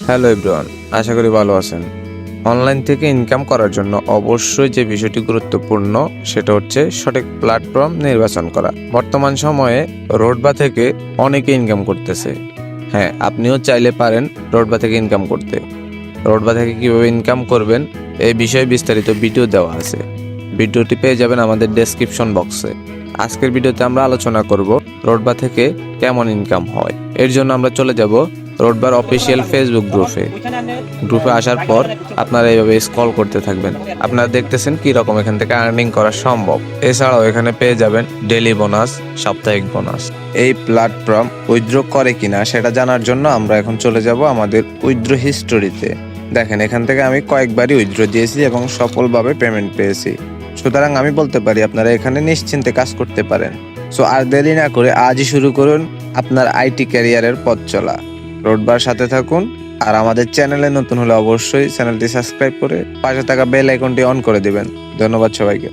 Hello everyone, আশা করি ভালো আছেন। অনলাইন থেকে ইনকাম করার জন্য অবশ্যই যে বিষয়টি গুরুত্বপূর্ণ সেটা হচ্ছে সঠিক প্ল্যাটফর্ম নির্বাচন করা। বর্তমান সময়ে রোডবা থেকে অনেকে ইনকাম করতেছে। হ্যাঁ, আপনিও চাইলে পারেন রোডবা থেকে ইনকাম করতে। রোডবা থেকে কিভাবে ইনকাম করবেন এই বিষয়ে বিস্তারিত ভিডিও দেওয়া আছে। ভিডিওটি পেয়ে যাবেন আমাদের ডেসক্রিপশন বক্সে। আজকের ভিডিওতে আমরা আলোচনা করব রোডবা থেকে কেমন ইনকাম হয়। এর জন্য আমরা চলে যাব রোডবার অফিসিয়াল ফেসবুক গ্রুপে আসার পর আপনারা এইভাবে স্ক্রল করতে থাকবেন। আপনারা দেখতেছেন কি রকম এখান থেকে আর্নিং করা সম্ভব। এছাড়াও এখানে পেয়ে যাবেন ডেইলি বোনাস, সাপ্তাহিক বোনাস। এই প্ল্যাটফর্ম উইথড্র করে কিনা সেটা জানার জন্য আমরা এখন চলে যাব আমাদের উইথড্র হিস্টোরিতে। দেখেন, এখান থেকে আমি কয়েকবারই উইথড্র দিয়েছি এবং সফলভাবে পেমেন্ট পেয়েছি। সুতরাং আমি বলতে পারি আপনারা এখানে নিশ্চিন্তে কাজ করতে পারেন। সো আর দেরি না করে আজই শুরু করুন আপনার আইটি ক্যারিয়ারের পথ চলা। রোডবার সাথে থাকুন, আর আমাদের চ্যানেলে নতুন হলে অবশ্যই চ্যানেলটি সাবস্ক্রাইব করে পাশে থাকা বেল আইকনটি অন করে দিবেন। ধন্যবাদ সবাইকে।